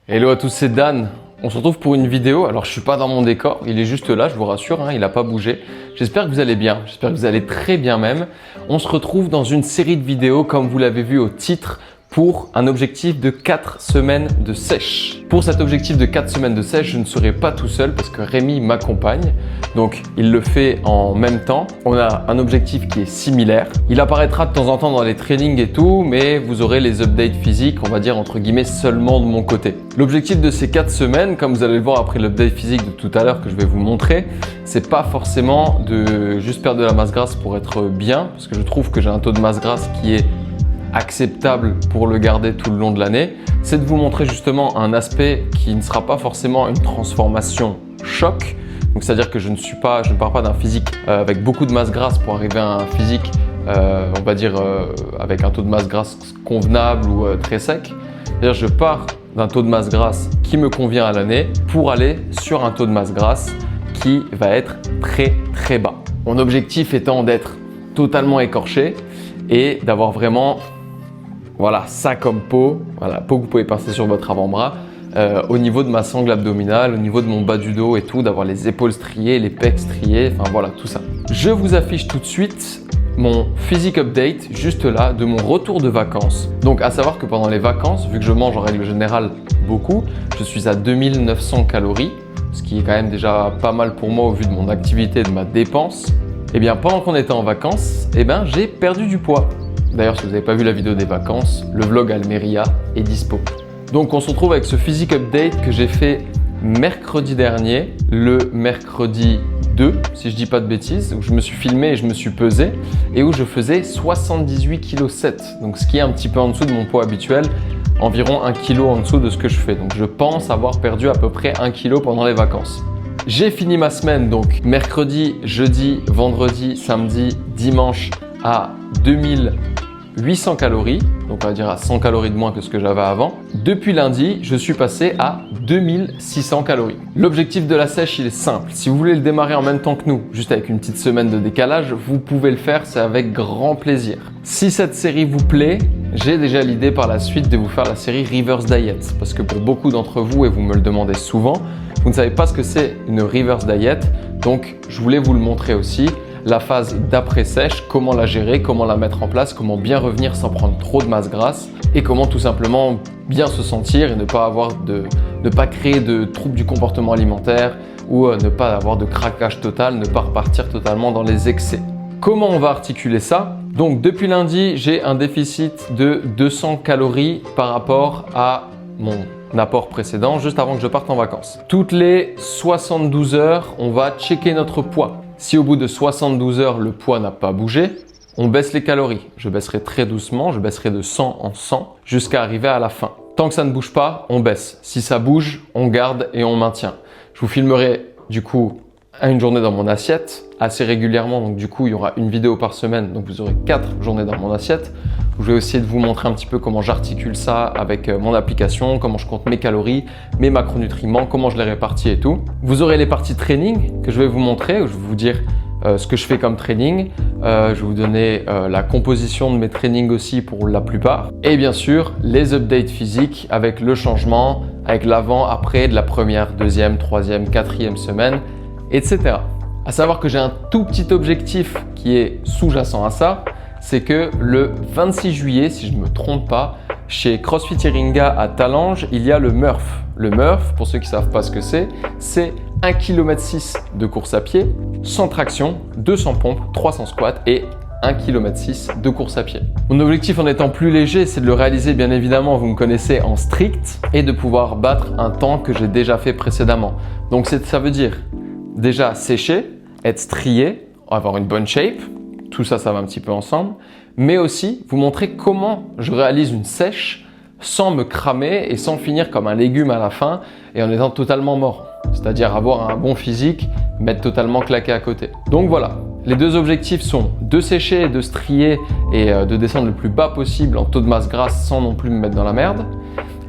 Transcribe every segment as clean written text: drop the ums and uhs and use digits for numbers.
Hello à tous, c'est Dan. On se retrouve pour une vidéo. Alors, je suis pas dans mon décor, il est juste là, je vous rassure, il n'a pas bougé. J'espère que vous allez bien, j'espère que vous allez très bien même. On se retrouve dans une série de vidéos, comme vous l'avez vu au titre, pour un objectif de 4 semaines de sèche. Pour cet objectif de 4 semaines de sèche, je ne serai pas tout seul parce que Rémi m'accompagne. Donc, il le fait en même temps. On a un objectif qui est similaire. Il apparaîtra de temps en temps dans les trainings et tout, mais vous aurez les updates physiques, on va dire entre guillemets, seulement de mon côté. L'objectif de ces 4 semaines, comme vous allez le voir après l'update physique de tout à l'heure que je vais vous montrer, c'est pas forcément de juste perdre de la masse grasse pour être bien, parce que je trouve que j'ai un taux de masse grasse qui est acceptable pour le garder tout le long de l'année, c'est de vous montrer justement un aspect qui ne sera pas forcément une transformation choc. Donc c'est-à-dire que je ne pars pas d'un physique avec beaucoup de masse grasse pour arriver à un physique, on va dire avec un taux de masse grasse convenable ou très sec. C'est-à-dire je pars d'un taux de masse grasse qui me convient à l'année pour aller sur un taux de masse grasse qui va être très très bas. Mon objectif étant d'être totalement écorché et d'avoir vraiment ça comme peau, peau que vous pouvez passer sur votre avant-bras, au niveau de ma sangle abdominale, au niveau de mon bas du dos et tout, d'avoir les épaules striées, les pecs striés, enfin voilà, tout ça. Je vous affiche tout de suite mon physique update, juste là, de mon retour de vacances. Donc à savoir que pendant les vacances, vu que je mange en règle générale beaucoup, je suis à 2900 calories, ce qui est quand même déjà pas mal pour moi au vu de mon activité et de ma dépense. Et bien pendant qu'on était en vacances, j'ai perdu du poids. D'ailleurs, si vous n'avez pas vu la vidéo des vacances, le vlog Almeria est dispo. Donc on se retrouve avec ce physique update que j'ai fait mercredi dernier, le mercredi 2, si je dis pas de bêtises, où je me suis filmé et je me suis pesé et où je faisais 78,7 kg. Donc ce qui est un petit peu en dessous de mon poids habituel, environ 1 kg en dessous de ce que je fais. Donc je pense avoir perdu à peu près 1 kg pendant les vacances. J'ai fini ma semaine donc mercredi, jeudi, vendredi, samedi, dimanche à 2800 calories, donc on va dire à 100 calories de moins que ce que j'avais avant. Depuis lundi, je suis passé à 2600 calories. L'objectif de la sèche, il est simple. Si vous voulez le démarrer en même temps que nous, juste avec une petite semaine de décalage, vous pouvez le faire, c'est avec grand plaisir. Si cette série vous plaît, j'ai déjà l'idée par la suite de vous faire la série Reverse Diet, parce que pour beaucoup d'entre vous, et vous me le demandez souvent, vous ne savez pas ce que c'est une Reverse Diet, donc je voulais vous le montrer aussi. La phase d'après-sèche, comment la gérer, comment la mettre en place, comment bien revenir sans prendre trop de masse grasse et comment tout simplement bien se sentir et ne pas créer de troubles du comportement alimentaire ou ne pas avoir de craquage total, ne pas repartir totalement dans les excès. Comment on va articuler ça? Donc depuis lundi, j'ai un déficit de 200 calories par rapport à mon apport précédent juste avant que je parte en vacances. Toutes les 72 heures, on va checker notre poids. Si au bout de 72 heures, le poids n'a pas bougé, on baisse les calories. Je baisserai très doucement, je baisserai de 100 en 100 jusqu'à arriver à la fin. Tant que ça ne bouge pas, on baisse. Si ça bouge, on garde et on maintient. Je vous filmerai du coup une journée dans mon assiette assez régulièrement. Donc du coup, il y aura une vidéo par semaine. Donc vous aurez 4 journées dans mon assiette. Je vais essayer de vous montrer un petit peu comment j'articule ça avec mon application, comment je compte mes calories, mes macronutriments, comment je les répartis et tout. Vous aurez les parties training que je vais vous montrer, où je vais vous dire ce que je fais comme training. Je vais vous donner la composition de mes trainings aussi pour la plupart. Et bien sûr, les updates physiques avec le changement, avec l'avant, après de la première, deuxième, troisième, quatrième semaine, etc. À savoir que j'ai un tout petit objectif qui est sous-jacent à ça, c'est que le 26 juillet, si je ne me trompe pas, chez CrossFit Iringa à Talange, il y a le Murph. Le Murph, pour ceux qui ne savent pas ce que c'est 1,6 km de course à pied, sans traction, 200 pompes, 300 squats et 1,6 km de course à pied. Mon objectif en étant plus léger, c'est de le réaliser bien évidemment, vous me connaissez, en strict et de pouvoir battre un temps que j'ai déjà fait précédemment. Donc ça veut dire déjà sécher, être strié, avoir une bonne shape. Tout ça, ça va un petit peu ensemble, mais aussi vous montrer comment je réalise une sèche sans me cramer et sans finir comme un légume à la fin et en étant totalement mort. C'est-à-dire avoir un bon physique, mais être totalement claqué à côté. Donc voilà, les deux objectifs sont de sécher et de strier et de descendre le plus bas possible en taux de masse grasse sans non plus me mettre dans la merde.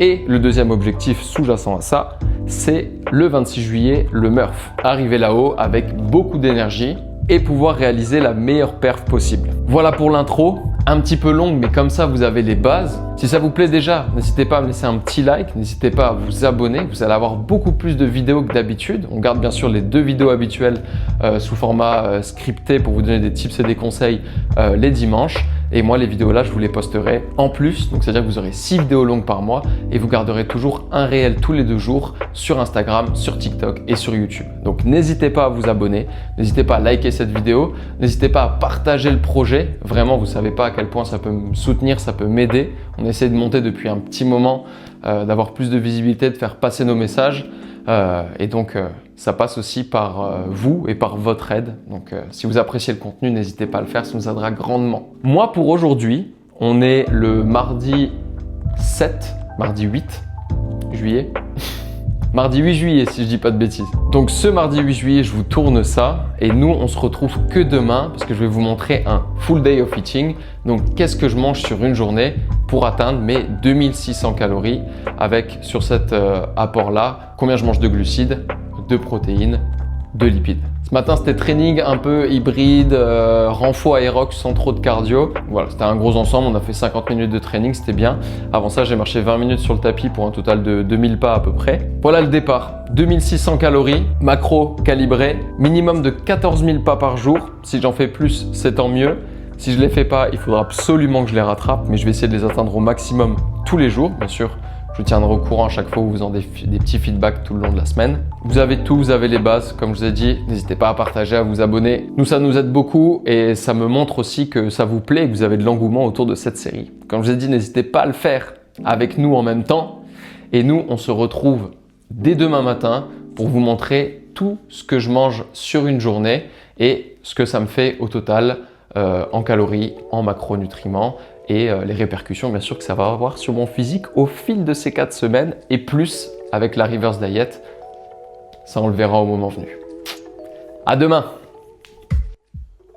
Et le deuxième objectif sous-jacent à ça, c'est le 26 juillet, le Murph. Arriver là-haut avec beaucoup d'énergie et pouvoir réaliser la meilleure perf possible. Voilà pour l'intro, un petit peu longue, mais comme ça vous avez les bases. Si ça vous plaît déjà, n'hésitez pas à me laisser un petit like, n'hésitez pas à vous abonner, vous allez avoir beaucoup plus de vidéos que d'habitude. On garde bien sûr les 2 vidéos habituelles sous format scripté pour vous donner des tips et des conseils les dimanches. Et moi, les vidéos là, je vous les posterai en plus. Donc, c'est-à-dire que vous aurez 6 vidéos longues par mois et vous garderez toujours un réel tous les 2 jours sur Instagram, sur TikTok et sur YouTube. Donc, n'hésitez pas à vous abonner, n'hésitez pas à liker cette vidéo, n'hésitez pas à partager le projet. Vraiment, vous ne savez pas à quel point ça peut me soutenir, ça peut m'aider. On essaie de monter depuis un petit moment, d'avoir plus de visibilité, de faire passer nos messages. Et donc, ça passe aussi par vous et par votre aide. Donc, si vous appréciez le contenu, n'hésitez pas à le faire, ça nous aidera grandement. Moi, pour aujourd'hui, on est le mardi 8 juillet. Mardi 8 juillet, si je dis pas de bêtises. Donc, ce mardi 8 juillet, je vous tourne ça. Et nous, on se retrouve que demain parce que je vais vous montrer un full day of eating. Donc, qu'est-ce que je mange sur une journée pour atteindre mes 2600 calories avec, sur cet apport-là, combien je mange de glucides, de protéines, de lipides. Ce matin, c'était training un peu hybride, renfo aérox sans trop de cardio. Voilà, c'était un gros ensemble. On a fait 50 minutes de training, c'était bien. Avant ça, j'ai marché 20 minutes sur le tapis pour un total de 2000 pas à peu près. Voilà le départ. 2600 calories, macro calibré, minimum de 14 000 pas par jour. Si j'en fais plus, c'est tant mieux. Si je ne les fais pas, il faudra absolument que je les rattrape, mais je vais essayer de les atteindre au maximum tous les jours, bien sûr. Je vous tiendrai au courant à chaque fois où vous en des petits feedbacks tout le long de la semaine. Vous avez tout, vous avez les bases, comme je vous ai dit. N'hésitez pas à partager, à vous abonner. Nous, ça nous aide beaucoup et ça me montre aussi que ça vous plaît et que vous avez de l'engouement autour de cette série. Comme je vous ai dit, n'hésitez pas à le faire avec nous en même temps. Et nous, on se retrouve dès demain matin pour vous montrer tout ce que je mange sur une journée et ce que ça me fait au total en calories, en macronutriments et les répercussions bien sûr que ça va avoir sur mon physique au fil de ces 4 semaines et plus avec la reverse diet. Ça, on le verra au moment venu. À demain!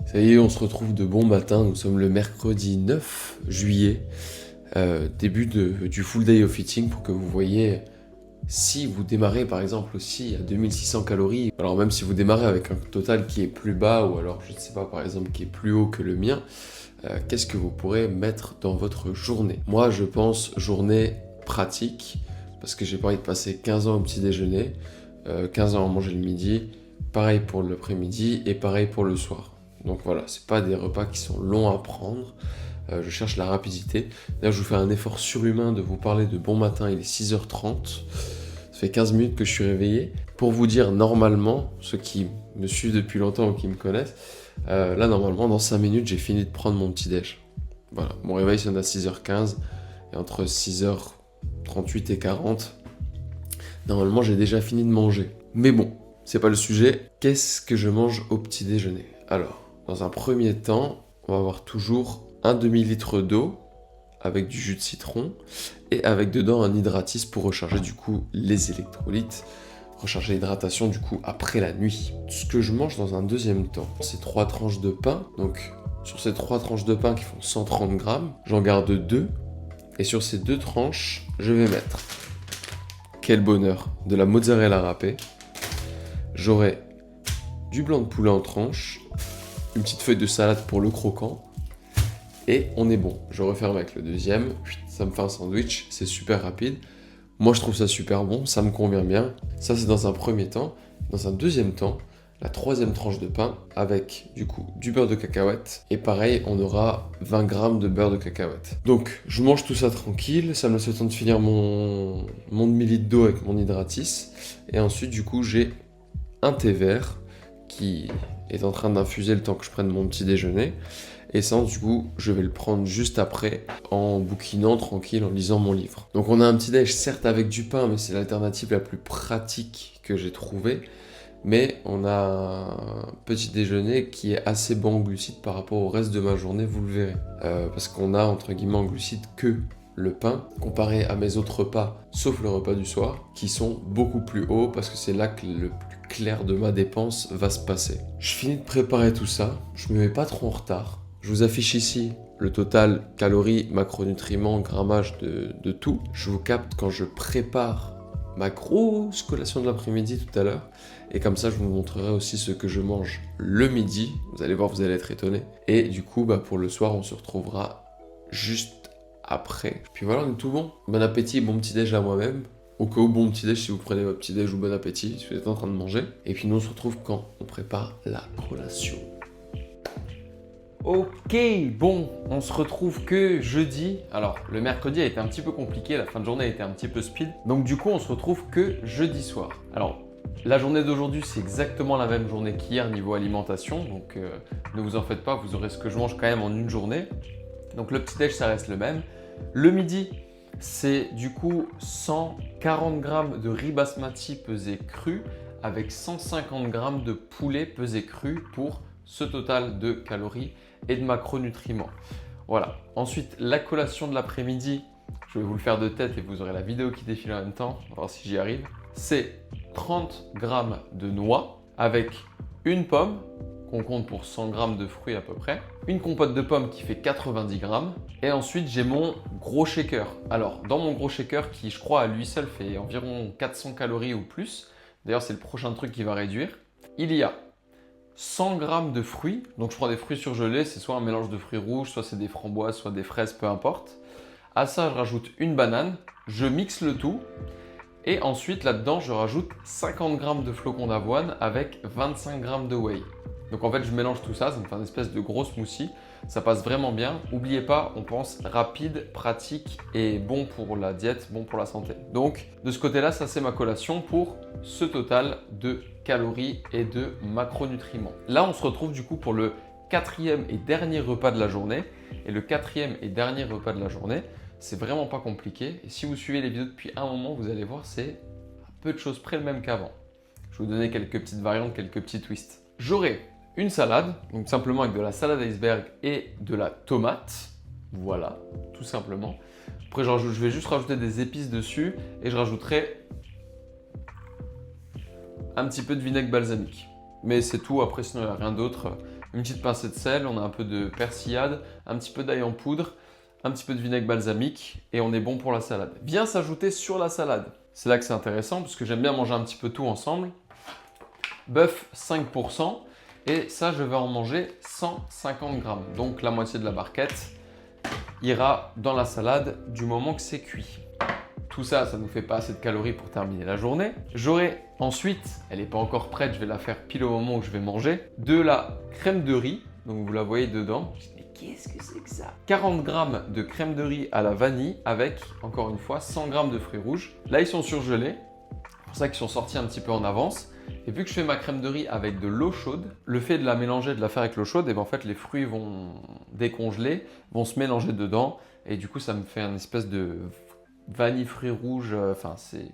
Ça y est, on se retrouve de bon matin. Nous sommes le mercredi 9 juillet, début du full day of eating pour que vous voyez si vous démarrez par exemple aussi à 2600 calories. Alors même si vous démarrez avec un total qui est plus bas ou alors je ne sais pas par exemple qui est plus haut que le mien, qu'est-ce que vous pourrez mettre dans votre journée? Moi, je pense journée pratique parce que j'ai pas envie de passer 15 ans au petit déjeuner, 15 ans à manger le midi, pareil pour l'après-midi et pareil pour le soir. Donc voilà, c'est pas des repas qui sont longs à prendre. Je cherche la rapidité. D'ailleurs, je vous fais un effort surhumain de vous parler de bon matin. Il est 6h30. Ça fait 15 minutes que je suis réveillé. Pour vous dire, normalement, ceux qui me suivent depuis longtemps ou qui me connaissent, là, normalement, dans 5 minutes, j'ai fini de prendre mon petit déj. Voilà, mon réveil sonne à 6h15 et entre 6h38 et 40, normalement, j'ai déjà fini de manger. Mais bon, c'est pas le sujet. Qu'est-ce que je mange au petit déjeuner? Alors, dans un premier temps, on va avoir toujours un demi-litre d'eau avec du jus de citron et avec dedans un hydratis pour recharger du coup les électrolytes, recharger l'hydratation du coup après la nuit. Ce que je mange dans un deuxième temps, c'est 3 tranches de pain. Donc sur ces 3 tranches de pain qui font 130 grammes, j'en garde 2 et sur ces 2 tranches, je vais mettre, quel bonheur, de la mozzarella râpée. J'aurai du blanc de poulet en tranches, une petite feuille de salade pour le croquant. Et on est bon. Je referme avec le deuxième. Ça me fait un sandwich. C'est super rapide. Moi, je trouve ça super bon. Ça me convient bien. Ça, c'est dans un premier temps. Dans un deuxième temps, la troisième tranche de pain avec du coup du beurre de cacahuète. Et pareil, on aura 20 grammes de beurre de cacahuète. Donc, je mange tout ça tranquille. Ça me laisse le temps de finir mon demi-litre d'eau avec mon hydratis. Et ensuite, du coup, j'ai un thé vert qui est en train d'infuser le temps que je prenne mon petit déjeuner. Et ça, du coup, je vais le prendre juste après en bouquinant tranquille, en lisant mon livre. Donc on a un petit déj, certes avec du pain, mais c'est l'alternative la plus pratique que j'ai trouvée. Mais on a un petit déjeuner qui est assez bas en glucides par rapport au reste de ma journée, vous le verrez. Parce qu'on a, entre guillemets, en glucides que le pain, comparé à mes autres repas, sauf le repas du soir, qui sont beaucoup plus hauts parce que c'est là que le plus clair de ma dépense va se passer. Je finis de préparer tout ça, je me mets pas trop en retard. Je vous affiche ici le total calories, macronutriments, grammage de tout. Je vous capte quand je prépare ma grosse collation de l'après-midi tout à l'heure. Et comme ça, je vous montrerai aussi ce que je mange le midi. Vous allez voir, vous allez être étonnés. Et du coup, pour le soir, on se retrouvera juste après. Puis voilà, on est tout bon. Bon appétit et bon petit-déj à moi-même. Au cas où, bon petit-déj si vous prenez votre petit-déj ou bon appétit si vous êtes en train de manger. Et puis nous, on se retrouve quand on prépare la collation. Ok, bon, on se retrouve que jeudi. Alors, le mercredi a été un petit peu compliqué, la fin de journée a été un petit peu speed. Donc du coup, on se retrouve que jeudi soir. Alors, la journée d'aujourd'hui, c'est exactement la même journée qu'hier niveau alimentation. Donc, ne vous en faites pas, vous aurez ce que je mange quand même en une journée. Donc, le petit-déj, ça reste le même. Le midi, c'est du coup 140 g de riz basmati pesé cru avec 150 g de poulet pesé cru pour ce total de calories et de macronutriments. Voilà. Ensuite, la collation de l'après-midi, je vais vous le faire de tête et vous aurez la vidéo qui défile en même temps. On va voir si j'y arrive. C'est 30 g de noix avec une pomme qu'on compte pour 100 g de fruits à peu près, une compote de pommes qui fait 90 g et ensuite j'ai mon gros shaker. Alors dans mon gros shaker qui je crois à lui seul fait environ 400 calories ou plus, d'ailleurs c'est le prochain truc qui va réduire, il y a 100 g de fruits, donc je prends des fruits surgelés, c'est soit un mélange de fruits rouges, soit c'est des framboises, soit des fraises, peu importe. À ça je rajoute une banane, je mixe le tout. Et ensuite, là-dedans, je rajoute 50 g de flocons d'avoine avec 25 g de whey. Donc en fait, je mélange tout ça, ça me fait une espèce de gros smoothie. Ça passe vraiment bien. N'oubliez pas, on pense rapide, pratique et bon pour la diète, bon pour la santé. Donc de ce côté-là, ça c'est ma collation pour ce total de calories et de macronutriments. Là, on se retrouve du coup pour le quatrième et dernier repas de la journée. Et le quatrième et dernier repas de la journée, c'est vraiment pas compliqué. Et si vous suivez les vidéos depuis un moment, vous allez voir, c'est à peu de choses près le même qu'avant. Je vais vous donner quelques petites variantes, quelques petits twists. J'aurai une salade, donc simplement avec de la salade iceberg et de la tomate. Voilà, tout simplement. Après, je vais juste rajouter des épices dessus et je rajouterai un petit peu de vinaigre balsamique. Mais c'est tout, après sinon il n'y a rien d'autre. Une petite pincée de sel, on a un peu de persillade, un petit peu d'ail en poudre, un petit peu de vinaigre balsamique et on est bon pour la salade. Vient s'ajouter sur la salade. C'est là que c'est intéressant parce que j'aime bien manger un petit peu tout ensemble. Bœuf 5% et ça je vais en manger 150 g. Donc la moitié de la barquette ira dans la salade du moment que c'est cuit. Tout ça, ça ne nous fait pas assez de calories pour terminer la journée. J'aurai ensuite, elle n'est pas encore prête, je vais la faire pile au moment où je vais manger, de la crème de riz. Donc vous la voyez dedans. Qu'est-ce que c'est que ça? 40 g de crème de riz à la vanille avec, encore une fois, 100 g de fruits rouges. Là, ils sont surgelés. C'est pour ça qu'ils sont sortis un petit peu en avance. Et vu que je fais ma crème de riz avec de l'eau chaude, le fait de la mélanger, de la faire avec l'eau chaude, et ben en fait, les fruits vont décongeler, vont se mélanger dedans. Et du coup, ça me fait une espèce de vanille fruits rouges. Enfin, c'est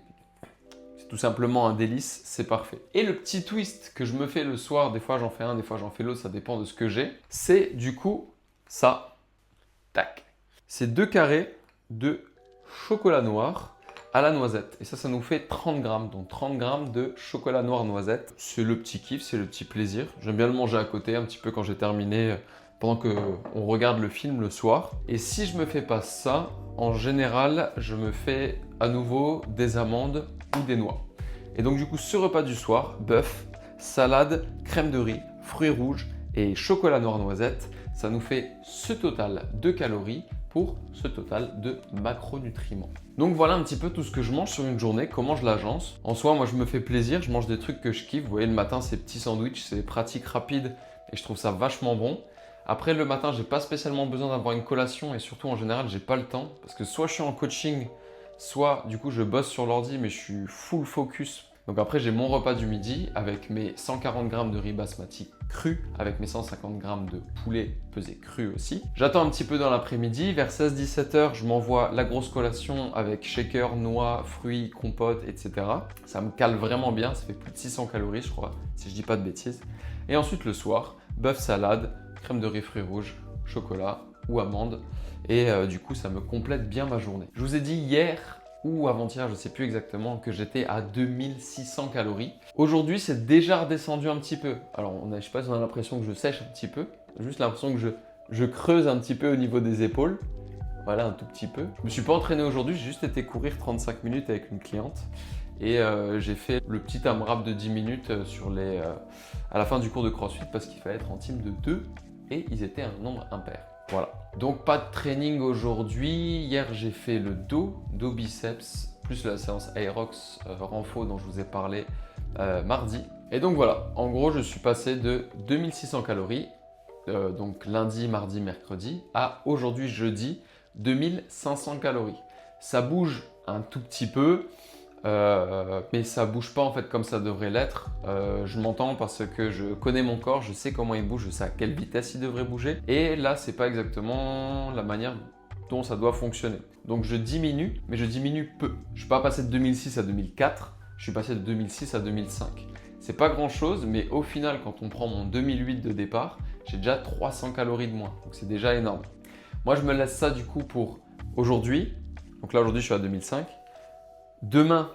tout simplement un délice, c'est parfait. Et le petit twist que je me fais le soir, des fois j'en fais un, des fois j'en fais l'autre, ça dépend de ce que j'ai, c'est du coup ça, tac. C'est 2 carrés de chocolat noir à la noisette. Et ça nous fait 30 g. Donc 30 g de chocolat noir noisette. C'est le petit kiff, c'est le petit plaisir. J'aime bien le manger à côté, un petit peu quand j'ai terminé, pendant qu'on regarde le film le soir. Et si je me fais pas ça, en général, je me fais à nouveau des amandes ou des noix. Et donc du coup, ce repas du soir, bœuf, salade, crème de riz, fruits rouges et chocolat noir noisette, ça nous fait ce total de calories pour ce total de macronutriments. Donc voilà un petit peu tout ce que je mange sur une journée, comment je l'agence. En soi, moi je me fais plaisir, je mange des trucs que je kiffe. Vous voyez, le matin, ces petits sandwichs, c'est pratique, rapide et je trouve ça vachement bon. Après, le matin, j'ai pas spécialement besoin d'avoir une collation et surtout, en général, j'ai pas le temps parce que soit je suis en coaching, soit du coup, je bosse sur l'ordi, mais je suis full focus. Donc après, j'ai mon repas du midi avec mes 140 g de riz basmati cru, avec mes 150 g de poulet pesé cru aussi. J'attends un petit peu dans l'après-midi. Vers 16-17 h, je m'envoie la grosse collation avec shaker, noix, fruits, compote, etc. Ça me cale vraiment bien. Ça fait plus de 600 calories, je crois, si je dis pas de bêtises. Et ensuite, le soir, bœuf salade, crème de riz fruits rouges, chocolat ou amande. Et du coup, ça me complète bien ma journée. Je vous ai dit hier ou avant-hier, je ne sais plus exactement, que j'étais à 2600 calories. Aujourd'hui, c'est déjà redescendu un petit peu. Alors, je ne sais pas si on a l'impression que je sèche un petit peu. Juste l'impression que je creuse un petit peu au niveau des épaules. Voilà, un tout petit peu. Je ne me suis pas entraîné aujourd'hui, j'ai juste été courir 35 minutes avec une cliente. Et j'ai fait le petit AMRAP de 10 minutes à la fin du cours de CrossFit parce qu'il fallait être en team de 2 et ils étaient un nombre impair. Voilà. Donc pas de training aujourd'hui. Hier j'ai fait le dos biceps, plus la séance Aerox renfo dont je vous ai parlé mardi. Et donc voilà, en gros je suis passé de 2600 calories, donc lundi, mardi, mercredi, à aujourd'hui jeudi, 2500 calories. Ça bouge un tout petit peu, mais ça bouge pas en fait comme ça devrait l'être. Je m'entends parce que je connais mon corps, je sais comment il bouge, je sais à quelle vitesse il devrait bouger. Et là, c'est pas exactement la manière dont ça doit fonctionner. Donc je diminue, mais je diminue peu. Je suis pas passé de 2006 à 2004, je suis passé de 2006 à 2005. C'est pas grand chose, mais au final, quand on prend mon 2008 de départ, j'ai déjà 300 calories de moins. Donc c'est déjà énorme. Moi, je me laisse ça du coup pour aujourd'hui. Donc là, aujourd'hui, je suis à 2005. Demain,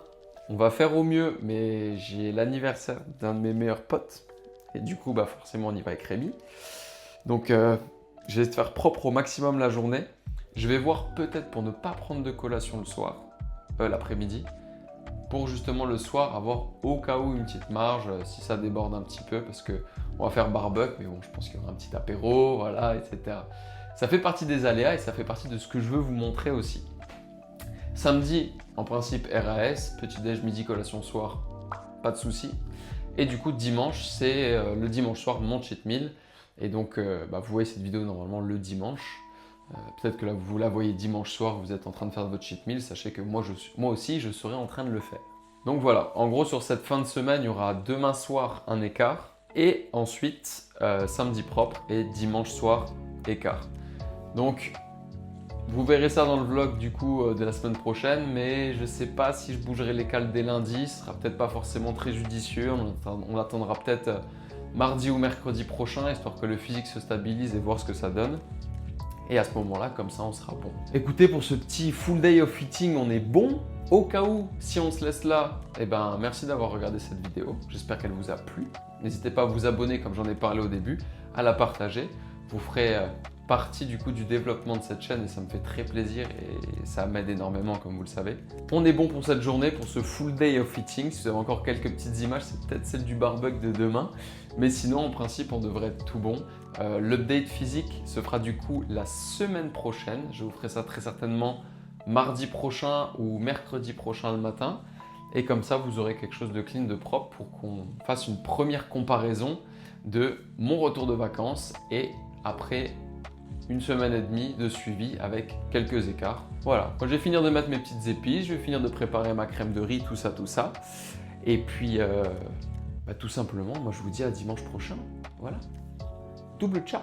on va faire au mieux, mais j'ai l'anniversaire d'un de mes meilleurs potes. Et du coup, bah forcément, on y va avec Rémi. Donc, je vais te faire propre au maximum la journée. Je vais voir peut-être pour ne pas prendre de collation le soir, l'après-midi, pour justement le soir avoir au cas où une petite marge, si ça déborde un petit peu, parce que on va faire barbecue, mais bon, je pense qu'il y aura un petit apéro, voilà, etc. Ça fait partie des aléas et ça fait partie de ce que je veux vous montrer aussi. Samedi, en principe RAS, petit-déj, midi, collation, soir, pas de souci. Et du coup, dimanche, c'est le dimanche soir, mon cheat meal. Et donc, vous voyez cette vidéo normalement le dimanche. Peut-être que là, vous la voyez dimanche soir, vous êtes en train de faire votre cheat meal. Sachez que moi aussi, je serai en train de le faire. Donc voilà, en gros, sur cette fin de semaine, il y aura demain soir un écart. Et ensuite, samedi propre et dimanche soir, écart. Donc, vous verrez ça dans le vlog du coup de la semaine prochaine, mais je sais pas si je bougerai les cales dès lundi, ce sera peut-être pas forcément très judicieux, on attendra peut-être mardi ou mercredi prochain, histoire que le physique se stabilise et voir ce que ça donne. Et à ce moment-là, comme ça, on sera bon. Écoutez, pour ce petit full day of eating, on est bon. Au cas où, si on se laisse là, eh ben, merci d'avoir regardé cette vidéo. J'espère qu'elle vous a plu. N'hésitez pas à vous abonner, comme j'en ai parlé au début, à la partager. Vous ferez partie du coup du développement de cette chaîne et ça me fait très plaisir et ça m'aide énormément comme vous le savez. On est bon pour cette journée, pour ce full day of eating. Si vous avez encore quelques petites images, c'est peut-être celle du barbecue de demain. Mais sinon, en principe, on devrait être tout bon. L'update physique se fera du coup la semaine prochaine. Je vous ferai ça très certainement mardi prochain ou mercredi prochain le matin. Et comme ça, vous aurez quelque chose de clean, de propre pour qu'on fasse une première comparaison de mon retour de vacances et après une semaine et demie de suivi avec quelques écarts. Voilà, moi je vais finir de mettre mes petites épices, je vais finir de préparer ma crème de riz, tout ça. Et puis, tout simplement, moi je vous dis à dimanche prochain. Voilà, double ciao.